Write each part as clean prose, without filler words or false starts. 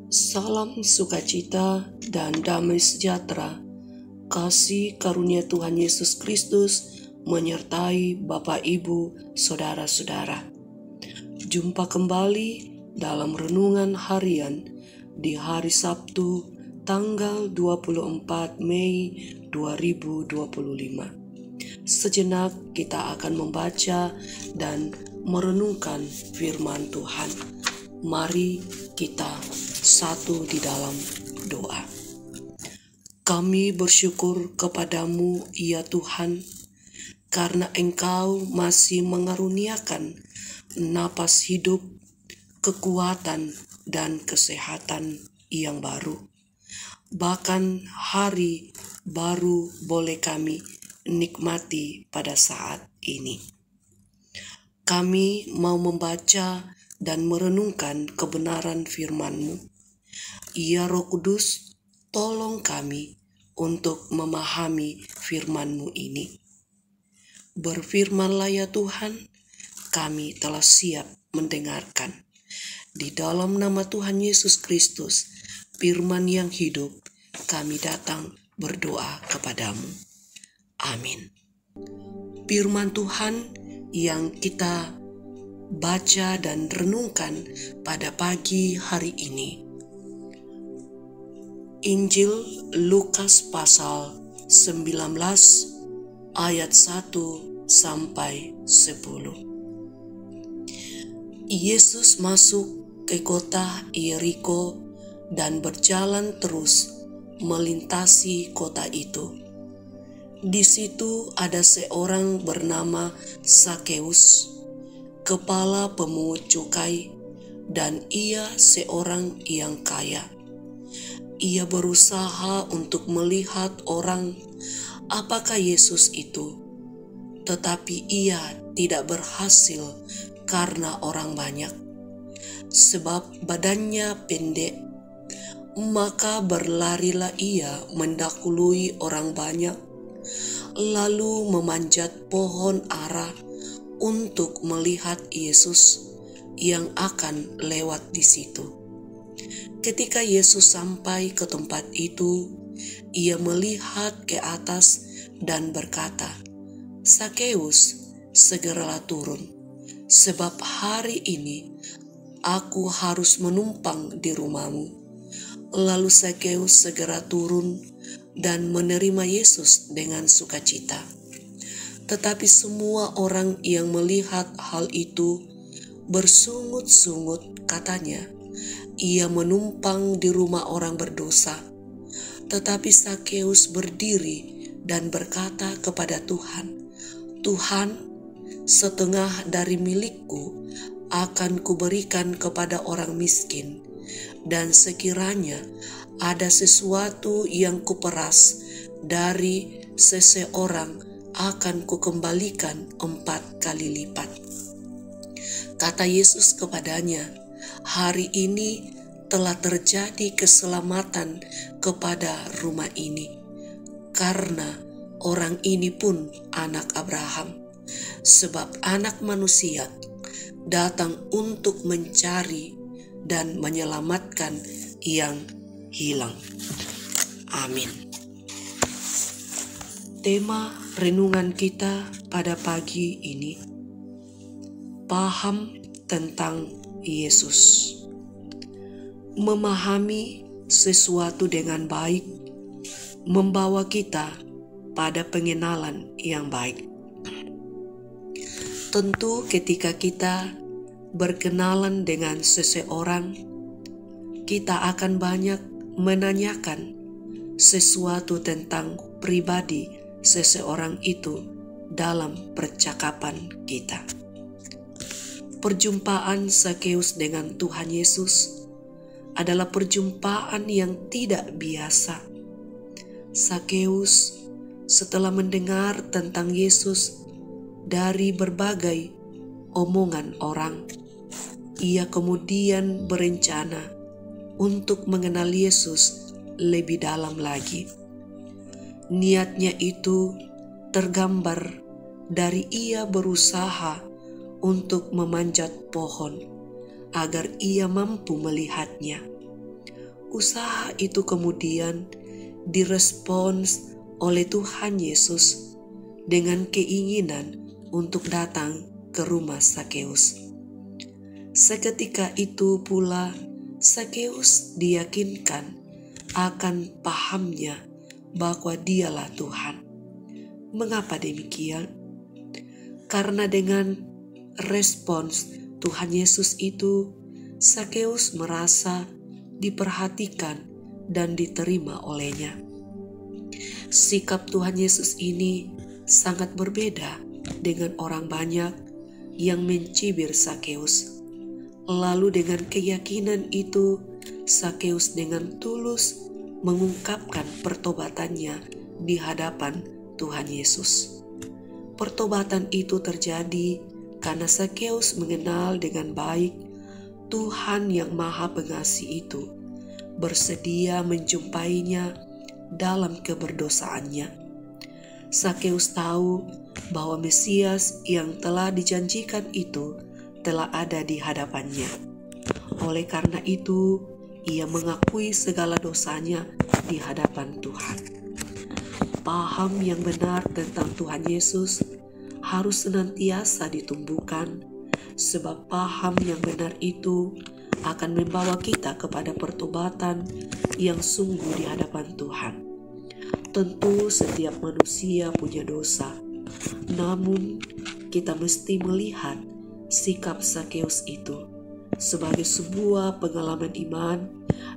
Salam sukacita dan damai sejahtera, kasih karunia Tuhan Yesus Kristus menyertai Bapak, Ibu, Saudara-saudara. Jumpa kembali dalam renungan harian di hari Sabtu tanggal 24 Mei 2025. Sejenak kita akan membaca dan merenungkan firman Tuhan. Mari kita satu di dalam doa. Kami bersyukur kepadamu, ya Tuhan, karena Engkau masih mengaruniakan napas hidup, kekuatan, dan kesehatan yang baru. Bahkan hari baru boleh kami nikmati pada saat ini. Kami mau membaca dan merenungkan kebenaran firman-Mu. Ya Roh Kudus, tolong kami untuk memahami firman-Mu ini. Berfirmanlah ya Tuhan, kami telah siap mendengarkan. Di dalam nama Tuhan Yesus Kristus, firman yang hidup, kami datang berdoa kepadamu. Amin. Firman Tuhan yang kita baca dan renungkan pada pagi hari ini, Injil Lukas pasal 19 ayat 1 sampai 10. Yesus masuk ke kota Yeriko dan berjalan terus melintasi kota itu. Di situ ada seorang bernama Zakeus, kepala pemungut cukai, dan ia seorang yang kaya. Ia berusaha untuk melihat orang apakah Yesus itu, tetapi ia tidak berhasil karena orang banyak, sebab badannya pendek. Maka berlarilah ia mendahului orang banyak, lalu memanjat pohon ara untuk melihat Yesus yang akan lewat di situ. Ketika Yesus sampai ke tempat itu, ia melihat ke atas dan berkata, "Zakeus, segeralah turun, sebab hari ini aku harus menumpang di rumahmu." Lalu Zakeus segera turun dan menerima Yesus dengan sukacita. Tetapi semua orang yang melihat hal itu bersungut-sungut, katanya, "Ia menumpang di rumah orang berdosa." Tetapi Zakeus berdiri dan berkata kepada Tuhan, "Tuhan, setengah dari milikku akan kuberikan kepada orang miskin, dan sekiranya ada sesuatu yang kuperas dari seseorang akan kukembalikan 4 kali lipat." Kata Yesus kepadanya, "Hari ini telah terjadi keselamatan kepada rumah ini, karena orang ini pun anak Abraham, sebab Anak Manusia datang untuk mencari dan menyelamatkan yang hilang." Amin. Tema renungan kita pada pagi ini, paham tentang Yesus. Memahami sesuatu dengan baik membawa kita pada pengenalan yang baik. Tentu ketika kita berkenalan dengan seseorang, kita akan banyak menanyakan sesuatu tentang pribadi seseorang itu dalam percakapan kita. Perjumpaan Zakeus dengan Tuhan Yesus adalah perjumpaan yang tidak biasa. Zakeus setelah mendengar tentang Yesus dari berbagai omongan orang, ia kemudian berencana untuk mengenal Yesus lebih dalam lagi. Niatnya itu tergambar dari ia berusaha untuk memanjat pohon agar ia mampu melihatnya. Usaha itu kemudian direspons oleh Tuhan Yesus dengan keinginan untuk datang ke rumah Sakeus. Seketika itu pula Sakeus diyakinkan akan pahamnya bahwa dialah Tuhan. Mengapa demikian? Karena dengan respons Tuhan Yesus itu, Sakeus merasa diperhatikan dan diterima olehnya. Sikap Tuhan Yesus ini sangat berbeda dengan orang banyak yang mencibir Sakeus. Lalu dengan keyakinan itu, Sakeus dengan tulus mengungkapkan pertobatannya di hadapan Tuhan Yesus. Pertobatan itu terjadi karena Sakeus mengenal dengan baik Tuhan yang Maha Pengasih itu, bersedia menjumpainya dalam keberdosaannya. Sakeus tahu bahwa Mesias yang telah dijanjikan itu telah ada di hadapannya. Oleh karena itu, ia mengakui segala dosanya di hadapan Tuhan. Paham yang benar tentang Tuhan Yesus harus senantiasa ditumbuhkan, sebab paham yang benar itu akan membawa kita kepada pertobatan yang sungguh di hadapan Tuhan. Tentu setiap manusia punya dosa, namun kita mesti melihat sikap Sakeus itu sebagai sebuah pengalaman iman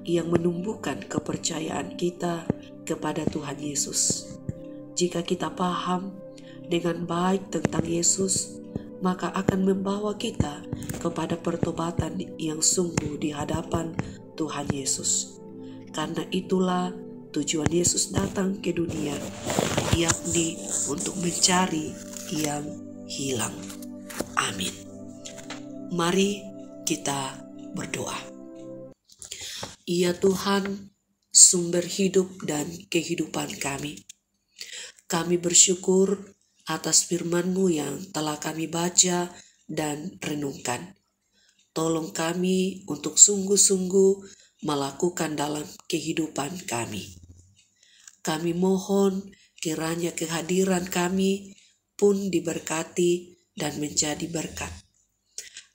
yang menumbuhkan kepercayaan kita kepada Tuhan Yesus. Jika kita paham dengan baik tentang Yesus, maka akan membawa kita kepada pertobatan yang sungguh di hadapan Tuhan Yesus. Karena itulah tujuan Yesus datang ke dunia, yakni untuk mencari yang hilang. Amin. Mari kita berdoa. Ya Tuhan, sumber hidup dan kehidupan kami. Kami bersyukur atas firman-Mu yang telah kami baca dan renungkan. Tolong kami untuk sungguh-sungguh melakukan dalam kehidupan kami. Kami mohon kiranya kehadiran kami pun diberkati dan menjadi berkat.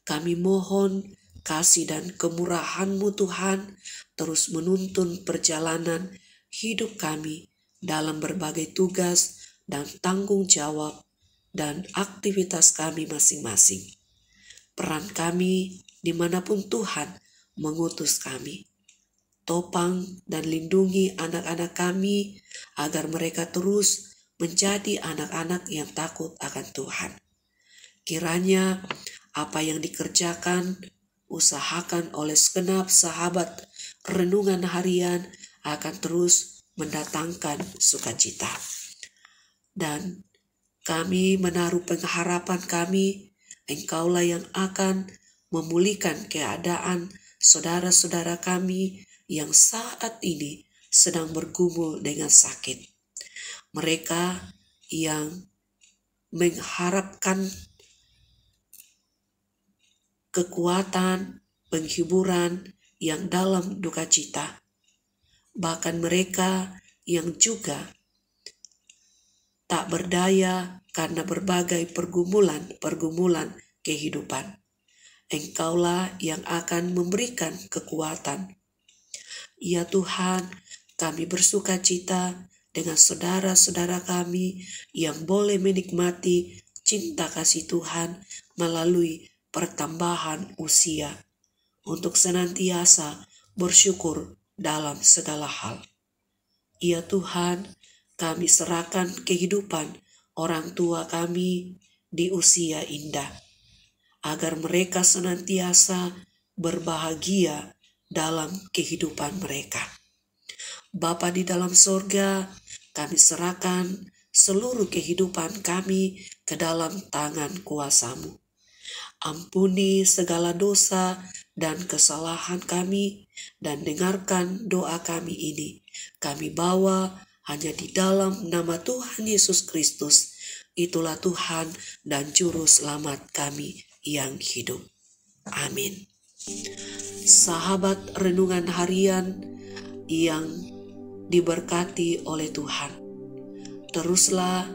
Kami mohon kasih dan kemurahan-Mu Tuhan terus menuntun perjalanan hidup kami dalam berbagai tugas dan tanggung jawab dan aktivitas kami masing-masing. Peran kami dimanapun Tuhan mengutus kami. Topang dan lindungi anak-anak kami agar mereka terus menjadi anak-anak yang takut akan Tuhan. Kiranya apa yang dikerjakan, usahakan oleh segenap sahabat renungan harian akan terus mendatangkan sukacita. Dan kami menaruh pengharapan kami, Engkaulah yang akan memulihkan keadaan saudara-saudara kami yang saat ini sedang bergumul dengan sakit. Mereka yang mengharapkan kekuatan, penghiburan yang dalam duka cita. Bahkan mereka yang juga tak berdaya karena berbagai pergumulan kehidupan. Engkaulah yang akan memberikan kekuatan. Ya Tuhan, kami bersuka cita dengan saudara-saudara kami yang boleh menikmati cinta kasih Tuhan melalui pertambahan usia, untuk senantiasa bersyukur dalam segala hal. Ya Tuhan, kami serahkan kehidupan orang tua kami di usia indah, agar mereka senantiasa berbahagia dalam kehidupan mereka. Bapa di dalam sorga, kami serahkan seluruh kehidupan kami ke dalam tangan kuasa-Mu. Ampuni segala dosa dan kesalahan kami, dan dengarkan doa kami ini. Kami bawa hanya di dalam nama Tuhan Yesus Kristus. Itulah Tuhan dan Juru Selamat kami yang hidup. Amin. Sahabat renungan harian, yang diberkati oleh Tuhan. Teruslah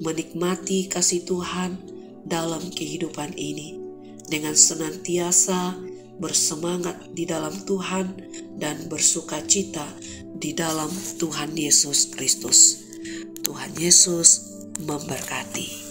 menikmati kasih Tuhan dalam kehidupan ini dengan senantiasa bersemangat di dalam Tuhan dan bersukacita di dalam Tuhan Yesus Kristus. Tuhan Yesus memberkati.